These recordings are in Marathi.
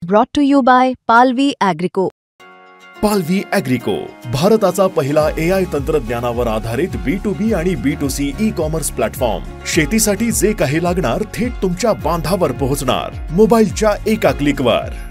Brought to you by Palvi Agrico. पालवी ॲग्रिको, भारताचा पहिला AI तंत्रज्ञानावर आधारित B2B आणि B2C ई-कॉमर्स प्लॅटफॉर्म. शेतीसाठी जे काही लागणार थेट तुमच्या बांधावर पोहोचणार, मोबाईलच्या एका क्लिकवर.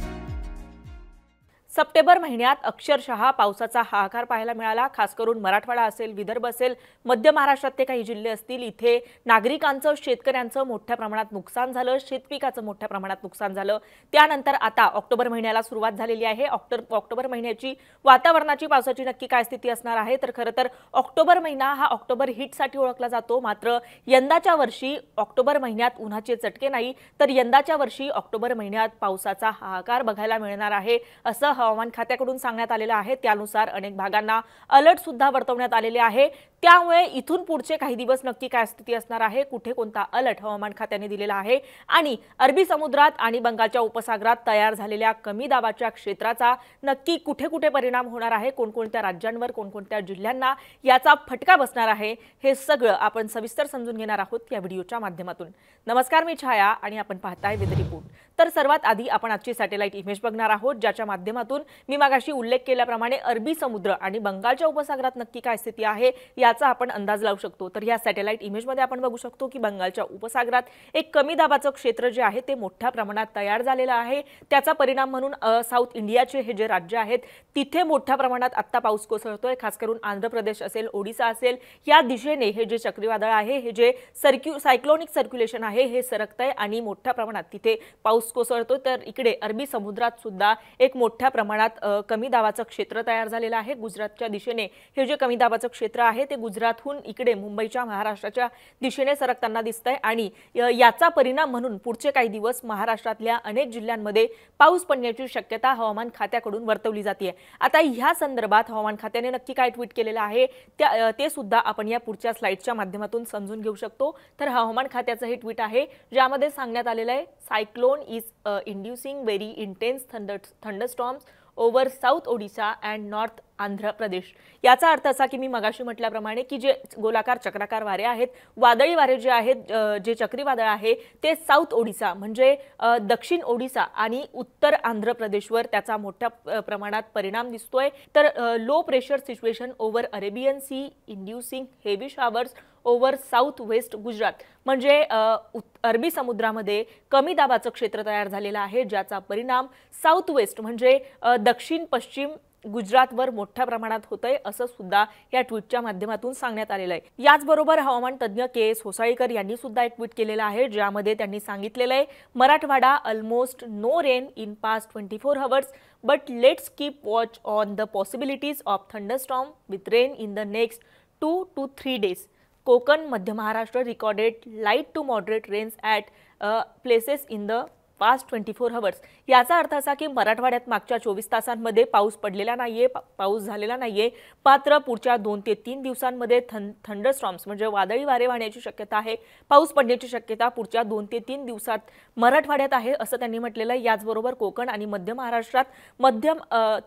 सप्टेंबर महिन्यात अक्षरशः पावसाचा हाहाकार पाहायला मिळाला. खास करून मराठवाडा असेल, विदर्भ असेल, मध्य महाराष्ट्रातले काही जिल्हे असतील, इथे नागरिकांचं, शेतकऱ्यांचं मोठ्या प्रमाणात नुकसान झालं, शेतपिकाचं मोठ्या प्रमाणात नुकसान झालं. त्यानंतर आता ऑक्टोबर महिन्याला सुरुवात झालेली आहे. ऑक्टोबर महिन्याची वातावरणाची, पावसाची नक्की काय स्थिती असणार आहे, तर खरं तर ऑक्टोबर महिना हा ऑक्टोबर हिटसाठी ओळखला जातो. मात्र यंदाच्या वर्षी ऑक्टोबर महिन्यात उन्हाचे चटके नाही, तर यंदाच्या वर्षी ऑक्टोबर महिन्यात पावसाचा हाहाकार बघायला मिळणार आहे, असं हवामान खात्याकडून सांगण्यात आलेलं आहे. त्यानुसार अनेक भागांना अलर्ट सुद्धा वर्तवण्यात आलेले आहे. त्यामुळे इथून पुढचे काही दिवस नक्की काय स्थिती असणार आहे, कुठे कोणता अलर्ट हवामान खात्याने दिलेला आहे आणि अरबी समुद्रात आणि बंगालच्या उपसागरात तयार झालेल्या कमी दाबाच्या क्षेत्राचा नक्की कुठे कुठे परिणाम होणार आहे, कोणकोणत्या राज्यांवर, कोणकोणत्या जिल्ह्यांना याचा फटका बसणार आहे, हे सगळं आपण सविस्तर समजून घेणार आहोत या व्हिडिओच्या माध्यमातून. नमस्कार, मी छाया आणि आपण पाहताय वेदर रिपोर्ट. तर सर्वात आधी आपण आजची सॅटेलाइट इमेज बघणार आहोत, ज्याच्या माध्यमातून मी मागाशी उल्लेख केल्याप्रमाणे अरबी समुद्र आणि बंगालच्या उपसागरात नक्की काय स्थिती आहे याचा आपण अंदाज लावू शकतो. तर या सॅटेलाइट इमेजमध्ये आपण बघू शकतो की बंगालच्या उपसागरात एक कमी दाबाचं क्षेत्र जे आहे ते मोठ्या प्रमाणात तयार झालेलं आहे. त्याचा परिणाम म्हणून साऊथ इंडियाचे हे जे राज्य आहेत तिथे मोठ्या प्रमाणात आता पाऊस कोसळतोय. खास करून आंध्र प्रदेश असेल, ओडिसा असेल, या दिशेने हे जे चक्रीवादळ आहे, हे जे सायक्लोनिक सर्क्युलेशन आहे, हे सरकतंय आणि मोठ्या प्रमाणात तिथे पाऊस कोसळतोय. तर इकडे अरबी समुद्रात सुद्धा एक मोठ्या प्रमाणात कमी दाबाचं क्षेत्र तयार झालेलं आहे. गुजरातच्या दिशेने हे जे कमी दाबाचं क्षेत्र आहे ते गुजरातहून इकडे मुंबईच्या, महाराष्ट्राच्या दिशेने सरकताना दिसतंय आणि याचा परिणाम म्हणून पुढचे काही दिवस महाराष्ट्रातल्या अनेक जिल्ह्यांमध्ये पाऊस पडण्याची शक्यता हवामान खात्याकडून वर्तवली जाते. आता ह्या संदर्भात हवामान खात्याने नक्की काय ट्विट केलेलं आहे ते सुद्धा आपण या पुढच्या स्लाइड्सच्या माध्यमातून समजून घेऊ शकतो. तर हवामान खात्याचं हे ट्विट आहे, ज्यामध्ये सांगण्यात आलेलं आहे, cyclone is inducing very intense thunderstorms over south Odisha and north Andhra Pradesh. याचा अर्थ असा की मी मगाशी म्हटल्याप्रमाणे की जे गोलाकार चक्राकार वारे आहेत, वादळी वारे जे आहेत, जे चक्रीवादळ आहे ते साऊथ ओडिशा म्हणजे दक्षिण ओडिशा आणि उत्तर आंध्र प्रदेशवर त्याचा मोठ्या प्रमाणात परिणाम दिसतोय. तर low pressure situation over Arabian sea inducing heavy showers over south west Gujarat म्हणजे अरबी समुद्रामध्ये कमी दाबाचं क्षेत्र तयार झालेलं आहे, ज्याचा परिणाम साऊथ वेस्ट म्हणजे दक्षिण पश्चिम गुजरातवर मोठ्या प्रमाणात होतंय, असं सुद्धा या ट्विटच्या माध्यमातून सांगण्यात आलेलं आहे. याचबरोबर हवामान तज्ज्ञ के.एस. होसाळीकर यांनी सुद्धा एक ट्विट केलेलं आहे, ज्यामध्ये त्यांनी सांगितलेलं आहे, Marathwada almost no rain in past 24 hours, but let's keep watch on the possibilities of thunderstorm with rain in the next 2 to 3 days. Konkan, Madhya Maharashtra recorded light to moderate rains at places in the past 24 hours. याचा अर्थ असा की मराठवाड्यात मागच्या 24 तासांमध्ये पाऊस पडलेला नाहीये, पाऊस झालेला नाहीये. मात्र पुढच्या 2 ते 3 दिवसांमध्ये थंडरस्टॉर्म्स म्हणजे वादळी वारे वाहण्याची शक्यता आहे, पाऊस पडण्याची शक्यता पुढच्या 2 ते 3 दिवसात मराठवाड्यात आहे, असं त्यांनी म्हटलेलं आहे. याचबरोबर कोकण आणि मध्य महाराष्ट्रात मध्यम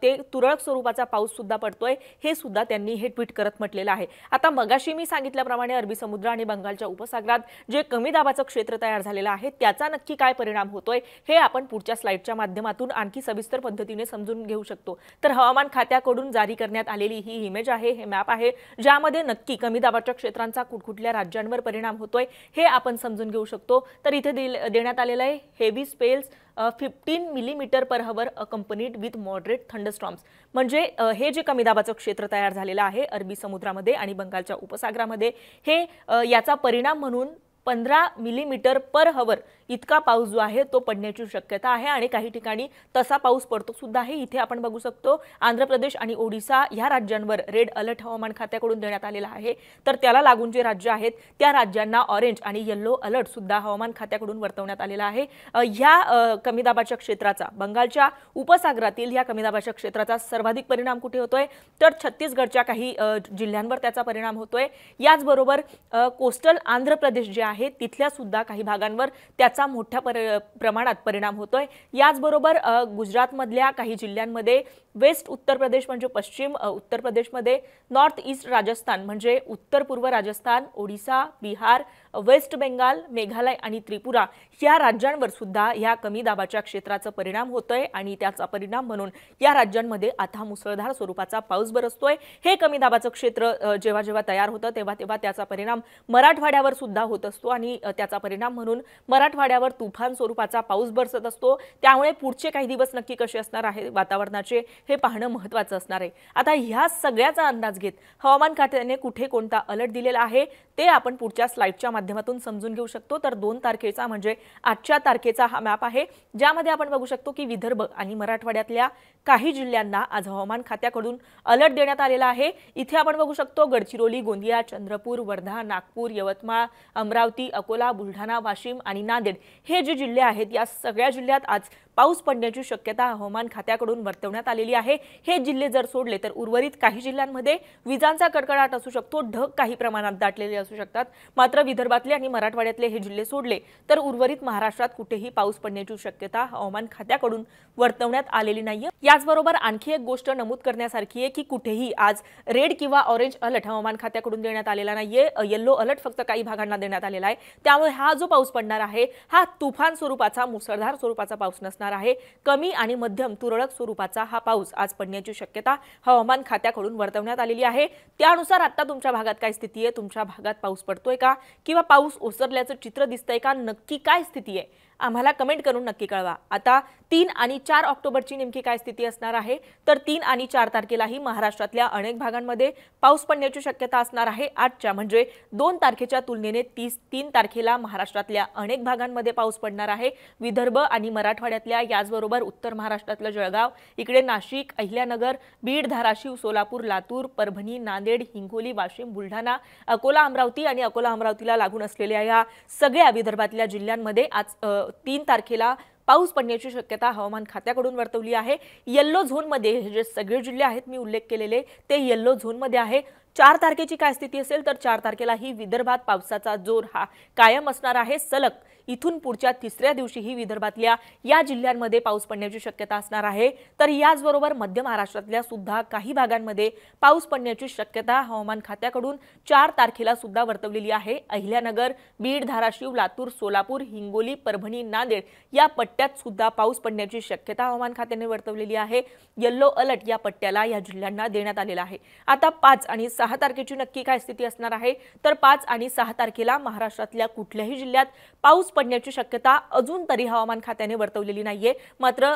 ते तुरळक स्वरूपाचा पाऊस सुद्धा पडतोय, हे सुद्धा त्यांनी हे ट्विट करत म्हटलेलं आहे. आता मगाशी मी सांगितल्याप्रमाणे अरबी समुद्र आणि बंगालच्या उपसागरात जे कमी दाबाचं क्षेत्र तयार झालेलं आहे त्याचा नक्की काय परिणाम होतोय हे आपण पुढच्या स्लाइडच्या माध्यमातून आणखी सविस्तर पद्धतीने समजून घेऊ शकतो. तर हवामान खात्याकडून जारी करण्यात आलेली ही इमेज आहे, हे मॅप आहे, ज्यामध्ये नक्की कमी दाबाच्या क्षेत्रांचा कुठकुठल्या राज्यांवर परिणाम होतोय हे आपण समजून घेऊ शकतो. तर इथे देण्यात आलेलं आहे, heavy spells 15 millimeter per hour accompanied with moderate thunderstorms म्हणजे हे जे कमी दाबाचं क्षेत्र तयार झालेलं आहे अरबी समुद्रामध्ये आणि बंगालच्या उपसागरामध्ये, हे याचा परिणाम म्हणून 15 millimeter per hour इतका पाऊस जो आहे तो पडण्याची शक्यता आहे आणि काही ठिकाणी तसा पाऊस पडतो सुद्धा आहे. इथे आपण बघू शकतो आंध्र प्रदेश आणि ओडिशा या राज्यांवर रेड अलर्ट हवामान खात्याकडून देण्यात आलेला आहे. तर त्याला लागून जे राज्य आहेत त्या राज्यांना ऑरेंज आणि येलो अलर्ट सुद्धा हवामान खात्याकडून वर्तवण्यात आलेला आहे. ह्या कमी दाबाच्या क्षेत्राचा, बंगालच्या उपसागरातील ह्या कमी दाबाच्या क्षेत्राचा सर्वाधिक परिणाम कुठे होतोय, तर छत्तीसगडच्या काही जिल्ह्यांवर त्याचा परिणाम होतोय. याचबरोबर कोस्टल आंध्र प्रदेश जे आहे तिथल्या सुद्धा काही भागांवर त्याचा मोठ्या प्रमाणात परिणाम होतोय. याचबरोबर गुजरातमधल्या काही जिल्ह्यांमध्ये, वेस्ट उत्तर प्रदेश म्हणजे पश्चिम उत्तर प्रदेशमध्ये, नॉर्थ ईस्ट राजस्थान म्हणजे उत्तर पूर्व राजस्थान, ओडिसा, बिहार वेस्ट बेंगाल, मेघालय आणि त्रिपुरा या राज्यांवर सुद्धा या कमी दाबाच्या क्षेत्राचा परिणाम होतोय आणि त्याचा परिणाम म्हणून या राज्यांमध्ये आता मुसळधार स्वरूपाचा पाऊस बरसतोय। हे कमी दाबाचं क्षेत्र जेव्हा जेव्हा तयार होतं तेव्हा त्याचा परिणाम मराठवाड्यावर सुद्धा होत असतो आणि त्याचा परिणाम म्हणून मराठवाड्यावर तुफान स्वरूपाचा पाऊस बरसत असतो। त्यामुळे पुढचे काही दिवस नक्की कसे असणार आहे वातावरणाचे हे पाहणं महत्त्वाचं असणार आहे। आता ह्या सगळ्याचा अंदाज घेत हवामान खात्याने कुठे कोणता अलर्ट दिलेला आहे ते आपण पुढच्या स्लाइडच्या माध्यमातून समजून घेऊ शकतो। तर 2 तारखेचा म्हणजे आजच्या तारखेचा हा मॅप आहे, ज्यामध्ये आपण बघू शकतो की विदर्भ आणि मराठवाड्यातल्या काही जिल्ह्यांना आज हवामान खात्याकडून अलर्ट देण्यात आलेला आहे। इथे आपण बघू शकतो गडचिरोली, गोंदिया, चंद्रपूर, वर्धा, नागपूर, यवतमाळ, अमरावती, अकोला, बुलढाणा, वाशिम आणि नांदेड हे जे जिल्हे आहेत या सगळ्या जिल्ह्यात आज पाऊस पडण्याची शक्यता हवामान खात्याकडून वर्तवण्यात आलेली आहे। हे जिल्हे जर सोडले तर उर्वरित काही जिल्ह्यांमध्ये विजांचा कडकडाट असू शकतो, ढग काही प्रमाणात दाटलेले असू शकतात। मात्र विदर्भातले आणि मराठवाड्यातले हे जिल्हे सोडले तर उर्वरित महाराष्ट्रात कुठेही पाऊस पडण्याची शक्यता हवामान खात्याकडून वर्तवण्यात आलेली नाहीये। याचबरोबर आणखी एक गोष्ट नमूद करण्यासारखी आहे की कुठेही आज रेड किंवा ऑरेंज अलर्ट हवामान खात्याकडून देण्यात आलेला नाहीये। येलो अलर्ट फक्त काही भागांना देण्यात आलेला आहे। त्यामुळे हा जो पाऊस पडणार आहे हा तुफान स्वरूपाचा मुसळधार स्वरूपाचा पाऊस नसणार आहे। कमी आणि मध्यम तुरळक स्वरूपाचा हा पाऊस आज पडण्याची शक्यता हवामान खात्याकडून वर्तवण्यात आलेली आहे। त्यानुसार आता तुमच्या भागात काय स्थिती आहे, तुमच्या भागात पाऊस पडतोय का किंवा पाऊस ओसरल्याचं चित्र दिसतंय का, नक्की काय स्थिती आहे आम्हाला कमेंट करून नक्की कळवा। आता 3 आणि 4 ऑक्टोबरची नेमकी काय स्थिती असणार आहे तर 3 आणि 4 तारखेलाही महाराष्ट्रातल्या अनेक भागांमध्ये पाऊस पडण्याची शक्यता असणार आहे। आजच्या म्हणजे 2 तारखेच्या तुलनेने 3 तारखेला महाराष्ट्रातल्या अनेक भागांमध्ये पाऊस पडणार आहे। विदर्भ आणि मराठवाड्यातल्या याचबरोबर उत्तर महाराष्ट्रातलं जळगाव, इकडे नाशिक, अहिल्यानगर, बीड, धाराशिव, सोलापूर, लातूर, परभणी, नांदेड, हिंगोली, वाशिम, बुलढाणा, अकोला, अमरावती आणि अकोला अमरावतीला लागून असलेल्या या सगळ्या विदर्भातल्या जिल्ह्यांमध्ये आज 3 तारखेला पाऊस पडण्याची शक्यता हवामान खात्याकडून वर्तवली आहे। येलो झोनमध्ये जे सगळे जिल्हे आहेत मी उल्लेख केलेले ते येलो झोनमध्ये आहे। 4 तारखेची काय स्थिती असेल तर 4 तारखेलाही विदर्भात पावसाचा जोर हा कायम असणार आहे। सलग इथून पुढच्या 3ऱ्या दिवशीही विदर्भातल्या या जिल्ह्यांमध्ये पाऊस पडण्याची शक्यता असणार आहे। तर याचबरोबर मध्य महाराष्ट्रातल्या सुद्धा काही भागांमध्ये पाऊस पडण्याची शक्यता हवामान खात्याकडून 4 तारखेला सुद्धा वर्तवलेली आहे। अहिल्यानगर, बीड, धाराशिव, लातूर, सोलापूर, हिंगोली, परभणी, नांदेड या पट्ट्यात सुद्धा पाऊस पडण्याची शक्यता हवामान खात्याने वर्तवलेली आहे। येलो अलर्ट या पट्ट्याला या जिल्ह्यांना देण्यात आलेला आहे। आता 5 आणि 6 तारखेची नक्की काय स्थिती असणार आहे तर 5 आणि 6 तारखेला महाराष्ट्रातल्या कुठल्याही जिल्ह्यात पाऊस पडण्याची शक्यता अजून तरी हवामान खात्याने वर्तवलेली नाहीये। मात्र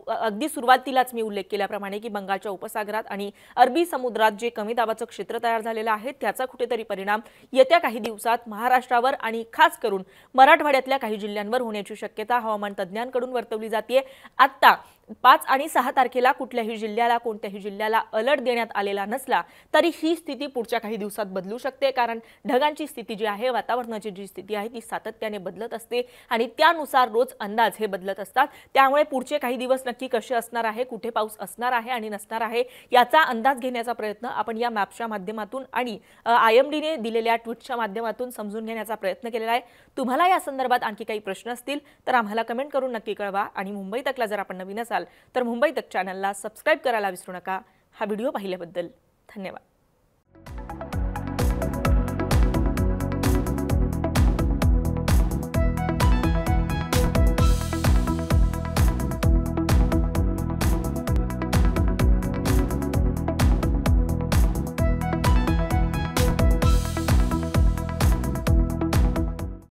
अगदी सुरुवातीलाच मी उल्लेख केल्याप्रमाणे की बंगालच्या उपसागरात आणि अरबी समुद्रात जे कमी दाबाचं क्षेत्र तयार झालेलं आहे त्याचा कुठेतरी परिणाम येत्या काही दिवसात महाराष्ट्रावर आणि खास करून मराठवाड्यातल्या काही जिल्ह्यांवर होण्याची शक्यता हवामान तज्ञांकडून वर्तवली जाते। आता 5 आणि 6 तारखेला कुठल्याही जिल्ह्याला कोणत्याही जिल्ह्याला अलर्ट देण्यात आलेला नसला तरी ही स्थिती पुढच्या काही दिवसात बदलू शकते, कारण ढगांची स्थिती जी आहे, वातावरणाची जी स्थिती आहे ती सातत्याने बदलत असते आणि त्यानुसार रोज अंदाज हे बदलत असतात। त्यामुळे पुढचे काही दिवस नक्की कसे असणार आहे, कुठे पाऊस असणार आहे आणि नसणार आहे याचा अंदाज घेण्याचा प्रयत्न आपण या मॅपच्या माध्यमातून आणि IMDने दिलेल्या ट्विटच्या माध्यमातून समजून घेण्याचा प्रयत्न केलेला आहे। तुम्हाला या संदर्भात आणखी काही प्रश्न असतील तर आम्हाला कमेंट करून नक्की कळवा आणि मुंबई तकला जर आपण नवीन असाल तर मुंबई तक चॅनलला सबस्क्राइब करायला विसरू नका। हा व्हिडिओ पाहिल्याबद्दल धन्यवाद।